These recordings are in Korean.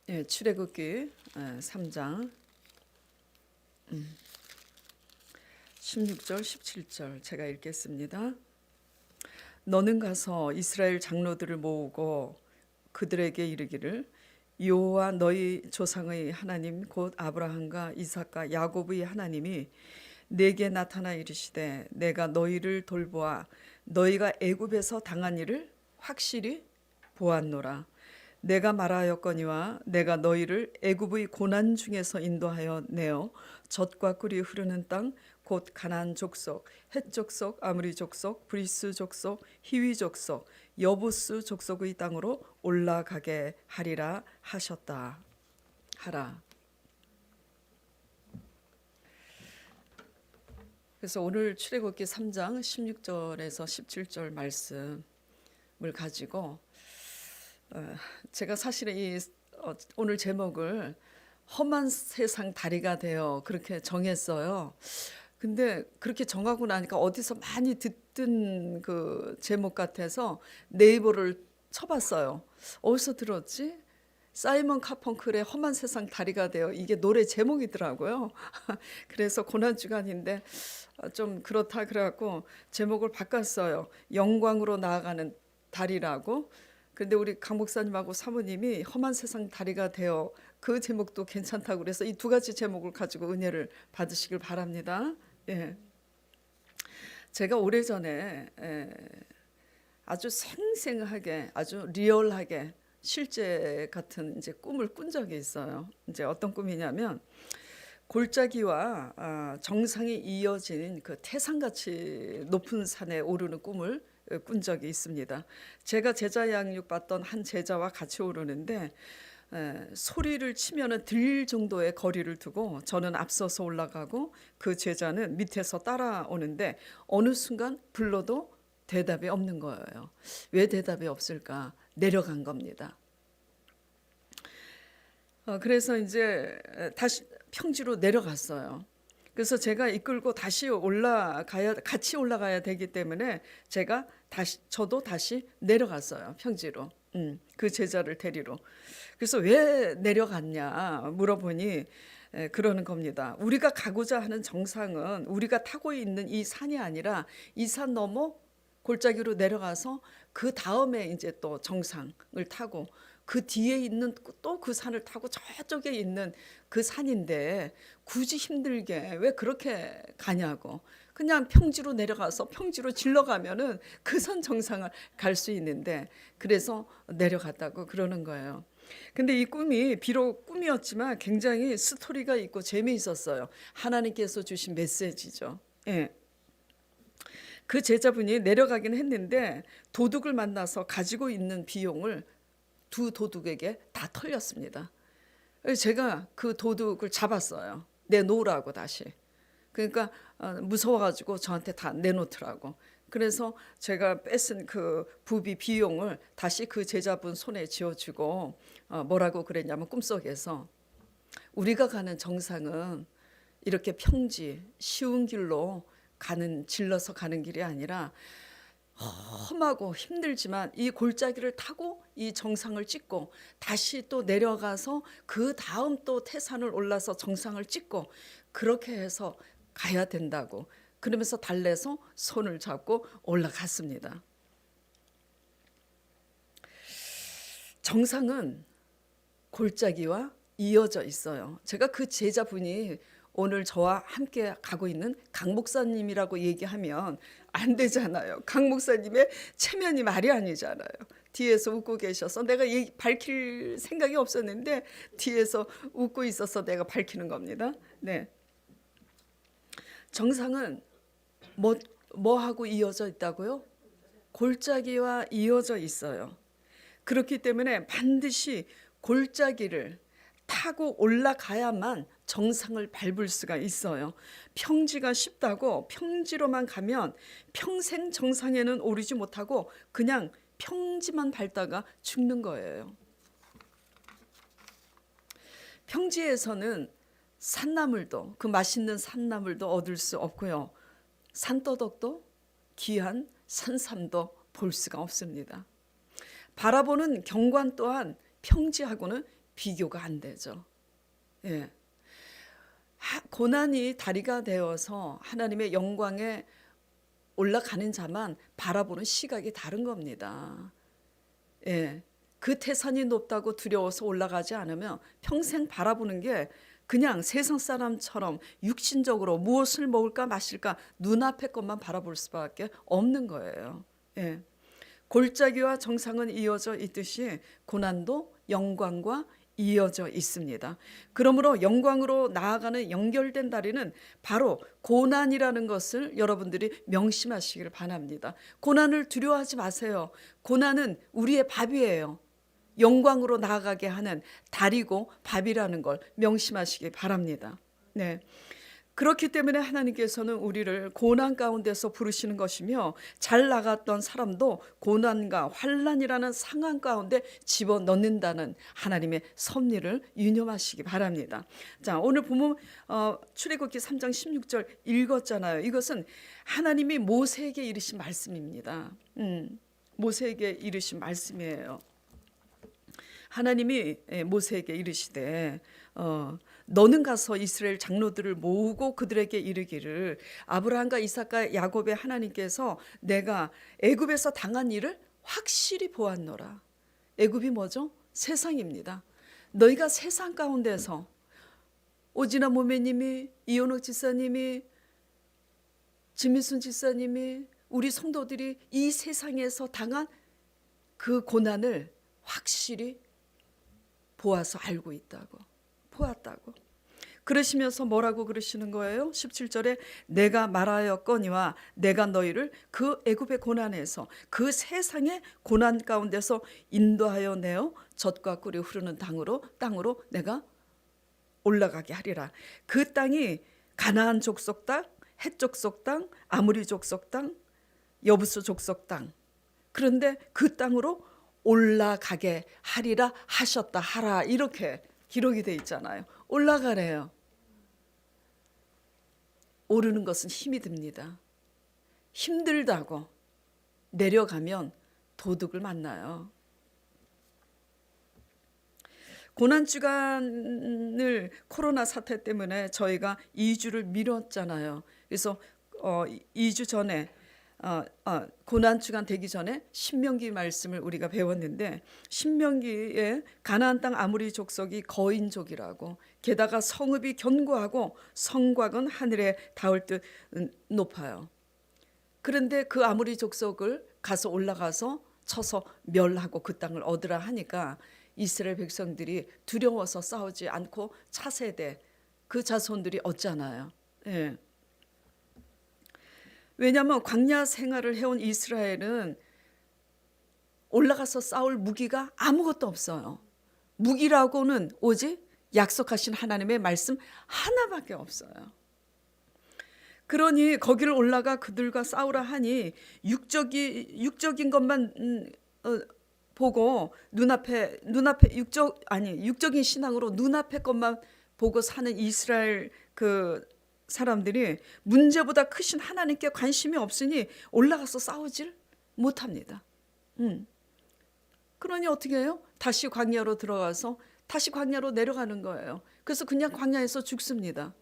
예, 출애굽기 3장 16절 17절 제가 읽겠습니다. 너는 가서 이스라엘 장로들을 모으고 그들에게 이르기를 여호와 너희 조상의 하나님 곧 아브라함과 이삭과 야곱의 하나님이 내게 나타나 이르시되 내가 너희를 돌보아 너희가 애굽에서 당한 일을 확실히 보았노라. 내가 말하였거니와 내가 너희를 애굽의 고난 중에서 인도하여 내어 젖과 꿀이 흐르는 땅 곧 가나안 족속, 헷 족속, 아므리 족속, 브리스 족속, 히위 족속, 여부스 족속의 땅으로 올라가게 하리라 하셨다. 하라. 그래서 오늘 출애굽기 3장 16절에서 17절 말씀을 가지고 제가 사실은 오늘 제목을 험한 세상 다리가 되어 그렇게 정했어요. 근데 그렇게 정하고 나니까 어디서 많이 듣던 그 제목 같아서 네이버를 쳐봤어요. 어디서 들었지? 사이먼 카펑클의 험한 세상 다리가 되어, 이게 노래 제목이더라고요. 그래서 고난주간인데 좀 그렇다 그래갖고 제목을 바꿨어요. 영광으로 나아가는 다리라고. 근데 우리 강 목사님하고 사모님이 험한 세상 다리가 되어, 그 제목도 괜찮다고 그래서 이 두 가지 제목을 가지고 은혜를 받으시길 바랍니다. 예. 제가 오래전에 아주 생생하게, 아주 리얼하게 실제 같은 이제 꿈을 꾼 적이 있어요. 이제 어떤 꿈이냐면 골짜기와 정상이 이어진 그 태산같이 높은 산에 오르는 꿈을 꾼 적이 있습니다. 제가 제자 양육 받던 한 제자와 같이 오르는데 소리를 치면은 들릴 정도의 거리를 두고 저는 앞서서 올라가고 그 제자는 밑에서 따라오는데 어느 순간 불러도 대답이 없는 거예요. 왜 대답이 없을까? 내려간 겁니다. 그래서 이제 다시 평지로 내려갔어요. 그래서 제가 이끌고 다시 같이 올라가야 되기 때문에 저도 다시 내려갔어요. 평지로. 그 제자를 데리러. 그래서 왜 내려갔냐 물어보니 그러는 겁니다. 우리가 가고자 하는 정상은 우리가 타고 있는 이 산이 아니라 이 산 넘어 골짜기로 내려가서 그 다음에 이제 또 정상을 타고 그 뒤에 있는 또 그 산을 타고 저쪽에 있는 그 산인데 굳이 힘들게 왜 그렇게 가냐고. 그냥 평지로 내려가서 평지로 질러가면은 그 산 정상을 갈 수 있는데, 그래서 내려갔다고 그러는 거예요. 근데 이 꿈이 비록 꿈이었지만 굉장히 스토리가 있고 재미있었어요. 하나님께서 주신 메시지죠. 예. 그 제자분이 내려가긴 했는데 도둑을 만나서 가지고 있는 비용을 두 도둑에게 다 털렸습니다. 제가 그 도둑을 잡았어요. 내놓으라고 다시. 그러니까 무서워가지고 저한테 다 내놓더라고. 그래서 제가 뺏은 그 부비 비용을 다시 그 제자분 손에 쥐어주고 뭐라고 그랬냐면, 꿈속에서 우리가 가는 정상은 이렇게 평지 쉬운 길로 질러서 가는 길이 아니라 험하고 힘들지만 이 골짜기를 타고 이 정상을 찍고 다시 또 내려가서 그 다음 또 태산을 올라서 정상을 찍고 그렇게 해서 가야 된다고. 그러면서 달래서 손을 잡고 올라갔습니다. 정상은 골짜기와 이어져 있어요. 제가 그 제자분이 오늘 저와 함께 가고 있는 강 목사님이라고 얘기하면 안 되잖아요. 강 목사님의 체면이 말이 아니잖아요. 뒤에서 웃고 계셔서 내가 밝힐 생각이 없었는데 뒤에서 웃고 있어서 내가 밝히는 겁니다. 네. 정상은 뭐하고 이어져 있다고요? 골짜기와 이어져 있어요. 그렇기 때문에 반드시 골짜기를 타고 올라가야만 정상을 밟을 수가 있어요. 평지가 쉽다고 평지로만 가면 평생 정상에는 오르지 못하고 그냥 평지만 밟다가 죽는 거예요. 평지에서는 산나물도, 그 맛있는 산나물도 얻을 수 없고요. 산더덕도 귀한 산삼도 볼 수가 없습니다. 바라보는 경관 또한 평지하고는 비교가 안 되죠. 예. 고난이 다리가 되어서 하나님의 영광에 올라가는 자만 바라보는 시각이 다른 겁니다. 예. 그 태산이 높다고 두려워서 올라가지 않으면 평생 바라보는 게 그냥 세상 사람처럼 육신적으로 무엇을 먹을까 마실까 눈앞의 것만 바라볼 수밖에 없는 거예요. 예. 골짜기와 정상은 이어져 있듯이 고난도 영광과 이어져 있습니다. 그러므로 영광으로 나아가는 연결된 다리는 바로 고난이라는 것을 여러분들이 명심하시기를 바랍니다. 고난을 두려워하지 마세요. 고난은 우리의 밥이에요. 영광으로 나아가게 하는 다리고 밥이라는 걸 명심하시기 바랍니다. 네. 그렇기 때문에 하나님께서는 우리를 고난 가운데서 부르시는 것이며 잘 나갔던 사람도 고난과 환난이라는 상황 가운데 집어넣는다는 하나님의 섭리를 유념하시기 바랍니다. 자, 오늘 보면 출애굽기 3장 16절 읽었잖아요. 이것은 하나님이 모세에게 이르신 말씀입니다. 모세에게 이르신 말씀이에요. 하나님이 모세에게 이르시되 너는 가서 이스라엘 장로들을 모으고 그들에게 이르기를 아브라함과 이삭과 야곱의 하나님께서 내가 애굽에서 당한 일을 확실히 보았노라. 애굽이 뭐죠? 세상입니다. 너희가 세상 가운데서 오진아 모매님이, 이현옥 지사님이, 진미순 지사님이, 우리 성도들이 이 세상에서 당한 그 고난을 확실히 보아서 알고 있다고, 보았다고. 그러시면서 뭐라고 그러시는 거예요? 17절에 내가 말하였거니와 내가 너희를 그 애굽의 고난에서 그 세상의 고난 가운데서 인도하여 내어 젖과 꿀이 흐르는 땅으로 내가 올라가게 하리라. 그 땅이 가나안 족속 땅, 헷 족속 땅, 아모리 족속 땅, 여부수 족속 땅. 그런데 그 땅으로 올라가게 하리라 하셨다 하라 이렇게 기록이 돼 있잖아요. 올라가래요. 오르는 것은 힘이 듭니다. 힘들다고 내려가면 도둑을 만나요. 고난주간을 코로나 사태 때문에 저희가 2주를 미뤘잖아요. 그래서 2주 전에 고난주간 되기 전에 신명기 말씀을 우리가 배웠는데 신명기에 가나안 땅 아모리 족속이 거인족이라고 게다가 성읍이 견고하고 성곽은 하늘에 닿을 듯 높아요. 그런데 그 아모리 족속을 가서 올라가서 쳐서 멸하고 그 땅을 얻으라 하니까 이스라엘 백성들이 두려워서 싸우지 않고 차세대 그 자손들이 얻잖아요. 예. 왜냐하면 광야 생활을 해온 이스라엘은 올라가서 싸울 무기가 아무것도 없어요. 무기라고는 오직 약속하신 하나님의 말씀 하나밖에 없어요. 그러니 거기를 올라가 그들과 싸우라 하니 육적인 것만 보고 육적인 신앙으로 눈앞의 것만 보고 사는 이스라엘 그 사람들이 문제보다 크신 하나님께 관심이 없으니 올라가서 싸우질 못합니다. 그러니 어떻게 해요? 다시 광야로 들어가서 다시 광야로 내려가는 거예요. 그래서 그냥 광야에서 죽습니다.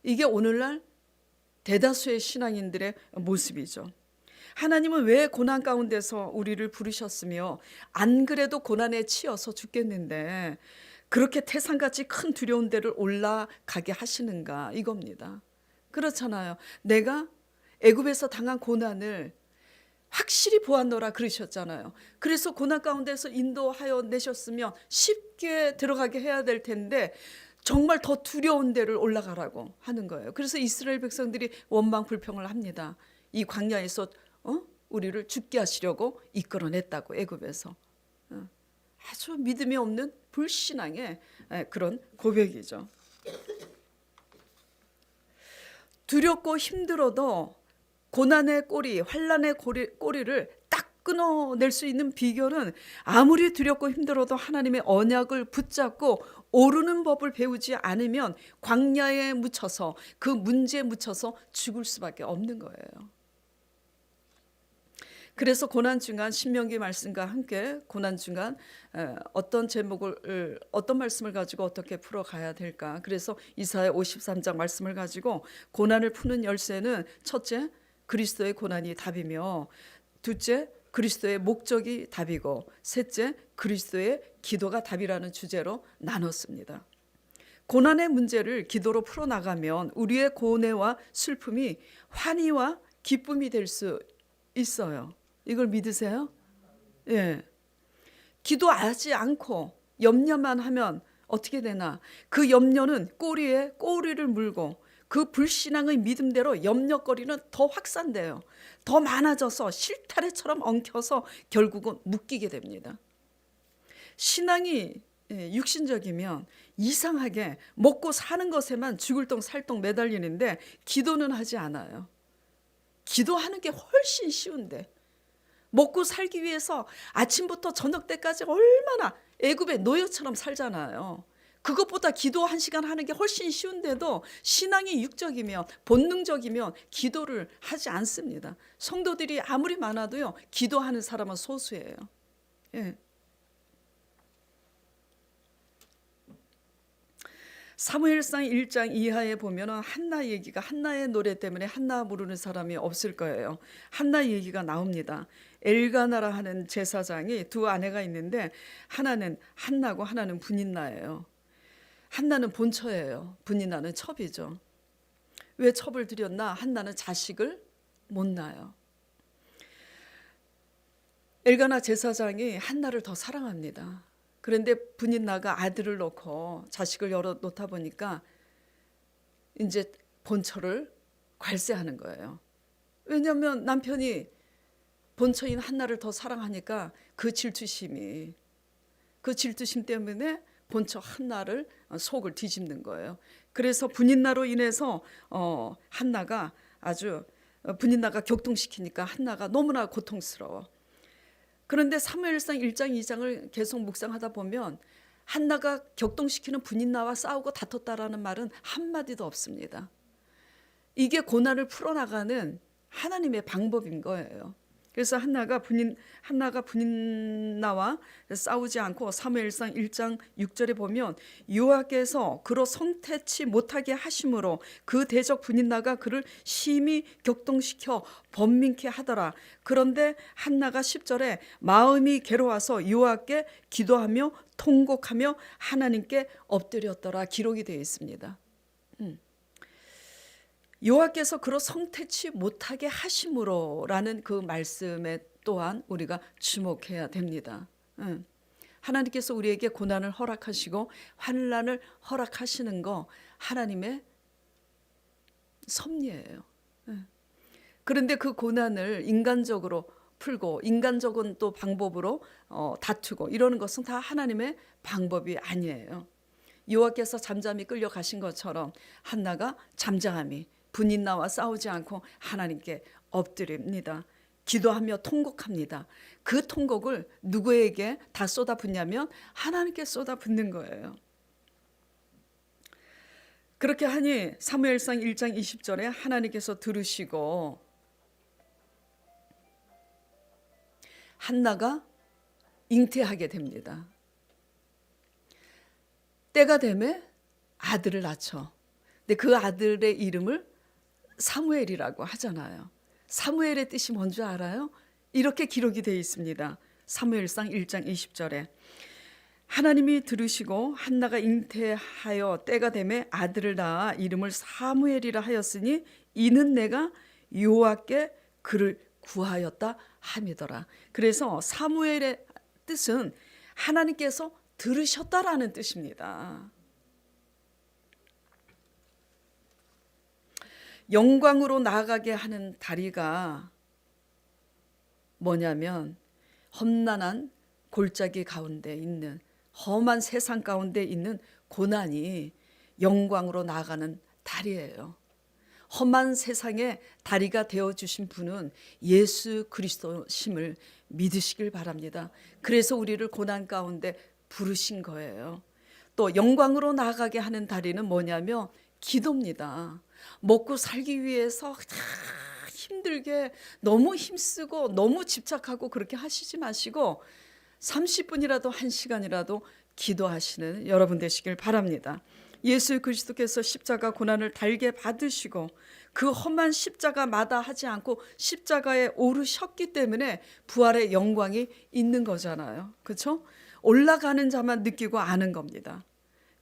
이게 오늘날 대다수의 신앙인들의 모습이죠. 하나님은 왜 고난 가운데서 우리를 부르셨으며 안 그래도 고난에 치여서 죽겠는데 그렇게 태산같이 큰 두려운 데를 올라가게 하시는가 이겁니다. 그렇잖아요. 내가 애굽에서 당한 고난을 확실히 보았노라 그러셨잖아요. 그래서 고난 가운데서 인도하여 내셨으면 쉽게 들어가게 해야 될 텐데 정말 더 두려운 데를 올라가라고 하는 거예요. 그래서 이스라엘 백성들이 원망 불평을 합니다. 이 광야에서 우리를 죽게 하시려고 이끌어냈다고 애굽에서. 아주 믿음이 없는 불신앙의 그런 고백이죠. 두렵고 힘들어도 고난의 꼬리, 환난의 꼬리를 딱 끊어낼 수 있는 비결은 아무리 두렵고 힘들어도 하나님의 언약을 붙잡고 오르는 법을 배우지 않으면 광야에 묻혀서 그 문제에 묻혀서 죽을 수밖에 없는 거예요. 그래서 고난 중간 신명기 말씀과 함께 고난 중간 어떤 제목을 어떤 말씀을 가지고 어떻게 풀어가야 될까. 그래서 이사야 53장 말씀을 가지고 고난을 푸는 열쇠는 첫째 그리스도의 고난이 답이며, 둘째 그리스도의 목적이 답이고, 셋째 그리스도의 기도가 답이라는 주제로 나눴습니다. 고난의 문제를 기도로 풀어나가면 우리의 고뇌와 슬픔이 환희와 기쁨이 될 수 있어요. 이걸 믿으세요? 예. 기도하지 않고 염려만 하면 어떻게 되나? 그 염려는 꼬리에 꼬리를 물고 그 불신앙의 믿음대로 염려거리는 더 확산돼요. 더 많아져서 실타래처럼 엉켜서 결국은 묶이게 됩니다. 신앙이 육신적이면 이상하게 먹고 사는 것에만 죽을 똥 살똥 매달리는데 기도는 하지 않아요. 기도하는 게 훨씬 쉬운데, 먹고 살기 위해서 아침부터 저녁 때까지 얼마나 애굽의 노예처럼 살잖아요. 그것보다 기도 1시간 하는 게 훨씬 쉬운데도 신앙이 육적이면 본능적이면 기도를 하지 않습니다. 성도들이 아무리 많아도요, 기도하는 사람은 소수예요. 예. 사무엘상 1장 이하에 보면은 한나 얘기가, 한나의 노래 때문에 한나 모르는 사람이 없을 거예요. 한나 얘기가 나옵니다. 엘가나라 하는 제사장이 두 아내가 있는데 하나는 한나고 하나는 분인나예요. 한나는 본처예요. 분인나는 첩이죠. 왜 첩을 들였나? 한나는 자식을 못 낳아요. 엘가나 제사장이 한나를 더 사랑합니다. 그런데 분인나가 아들을 놓고 자식을 놓다 보니까 이제 본처를 괄세하는 거예요. 왜냐하면 남편이 본처인 한나를 더 사랑하니까 그 질투심 때문에 본처 한나를 속을 뒤집는 거예요. 그래서 분인나로 인해서 한나가 분인나가 격동시키니까 한나가 너무나 고통스러워. 그런데 사무엘상 1장 2장을 계속 묵상하다 보면 한나가 격동시키는 분인나와 싸우고 다퉜다라는 말은 한마디도 없습니다. 이게 고난을 풀어나가는 하나님의 방법인 거예요. 그래서 한나가 분인나와 싸우지 않고 사무엘상 1장 6절에 보면 여호와께서 그로 성태치 못하게 하심으로 그 대적 분인나가 그를 심히 격동시켜 번민케 하더라. 그런데 한나가 10절에 마음이 괴로워서 여호와께 기도하며 통곡하며 하나님께 엎드렸더라 기록이 되어 있습니다. 여호와께서 그로 성태치 못하게 하심으로라는 그 말씀에 또한 우리가 주목해야 됩니다. 하나님께서 우리에게 고난을 허락하시고 환난을 허락하시는 거 하나님의 섭리예요. 그런데 그 고난을 인간적으로 풀고 인간적인 또 방법으로 다투고 이러는 것은 다 하나님의 방법이 아니에요. 여호와께서 잠잠히 끌려가신 것처럼 한나가 잠잠히 분인나와 싸우지 않고 하나님께 엎드립니다. 기도하며 통곡합니다. 그 통곡을 누구에게 다 쏟아붓냐면 하나님께 쏟아붓는 거예요. 그렇게 하니 사무엘상 1장 20절에 하나님께서 들으시고 한나가 잉태하게 됩니다. 때가 되매 아들을 낳죠. 근데 그 아들의 이름을 사무엘이라고 하잖아요. 사무엘의 뜻이 뭔지 알아요? 이렇게 기록이 되어 있습니다. 사무엘상 1장 20절에 하나님이 들으시고 한나가 잉태하여 때가 되매 아들을 낳아 이름을 사무엘이라 하였으니 이는 내가 여호와께 그를 구하였다 함이더라. 그래서 사무엘의 뜻은 하나님께서 들으셨다라는 뜻입니다. 영광으로 나아가게 하는 다리가 뭐냐면 험난한 골짜기 가운데 있는 험한 세상 가운데 있는 고난이 영광으로 나아가는 다리예요. 험한 세상에 다리가 되어주신 분은 예수 그리스도심을 믿으시길 바랍니다. 그래서 우리를 고난 가운데 부르신 거예요. 또 영광으로 나아가게 하는 다리는 뭐냐면 기도입니다. 먹고 살기 위해서 힘들게 너무 힘쓰고 너무 집착하고 그렇게 하시지 마시고 30분이라도 1시간이라도 기도하시는 여러분 되시길 바랍니다. 예수 그리스도께서 십자가 고난을 달게 받으시고 그 험한 십자가 마다하지 않고 십자가에 오르셨기 때문에 부활의 영광이 있는 거잖아요. 그렇죠? 올라가는 자만 느끼고 아는 겁니다.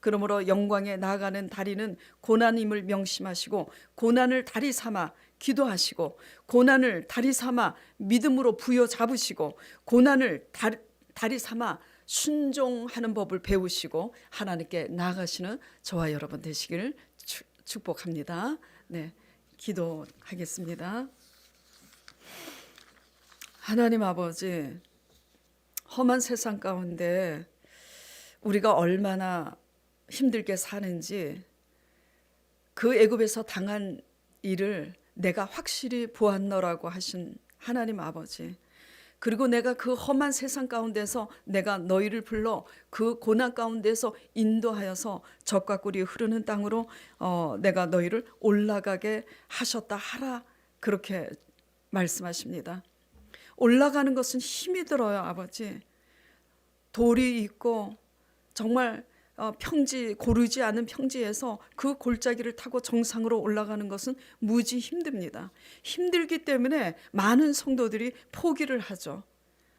그러므로 영광에 나아가는 다리는 고난임을 명심하시고 고난을 다리 삼아 기도하시고 고난을 다리 삼아 믿음으로 부여잡으시고 고난을 다리 삼아 순종하는 법을 배우시고 하나님께 나아가시는 저와 여러분 되시기를 축복합니다. 네, 기도하겠습니다. 하나님 아버지, 험한 세상 가운데 우리가 얼마나 힘들게 사는지 그 애굽에서 당한 일을 내가 확실히 보았노라고 하신 하나님 아버지, 그리고 내가 그 험한 세상 가운데서 내가 너희를 불러 그 고난 가운데서 인도하여서 젖과 꿀이 흐르는 땅으로 내가 너희를 올라가게 하셨다 하라, 그렇게 말씀하십니다. 올라가는 것은 힘이 들어요. 아버지, 돌이 있고 정말 평지, 고르지 않은 평지에서 그 골짜기를 타고 정상으로 올라가는 것은 무지 힘듭니다. 힘들기 때문에 많은 성도들이 포기를 하죠.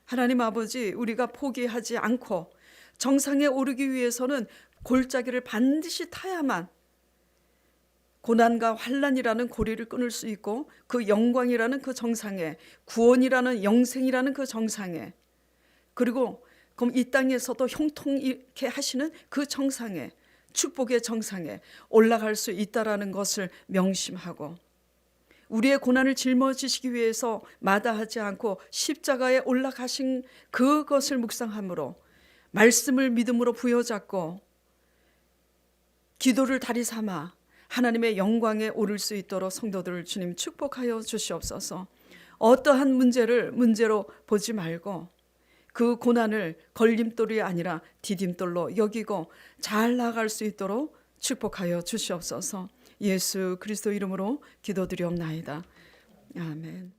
하나님 아버지, 우리가 포기하지 않고 정상에 오르기 위해서는 골짜기를 반드시 타야만 고난과 환난이라는 고리를 끊을 수 있고 그 영광이라는 그 정상에, 구원이라는 영생이라는 그 정상에, 그리고 그럼 이 땅에서도 형통케 하시는 그 정상에, 축복의 정상에 올라갈 수 있다라는 것을 명심하고 우리의 고난을 짊어지시기 위해서 마다하지 않고 십자가에 올라가신 그것을 묵상함으로 말씀을 믿음으로 부여잡고 기도를 다리 삼아 하나님의 영광에 오를 수 있도록 성도들을 주님 축복하여 주시옵소서. 어떠한 문제를 문제로 보지 말고 그 고난을 걸림돌이 아니라 디딤돌로 여기고 잘 나아갈 수 있도록 축복하여 주시옵소서. 예수 그리스도 이름으로 기도드리옵나이다. 아멘.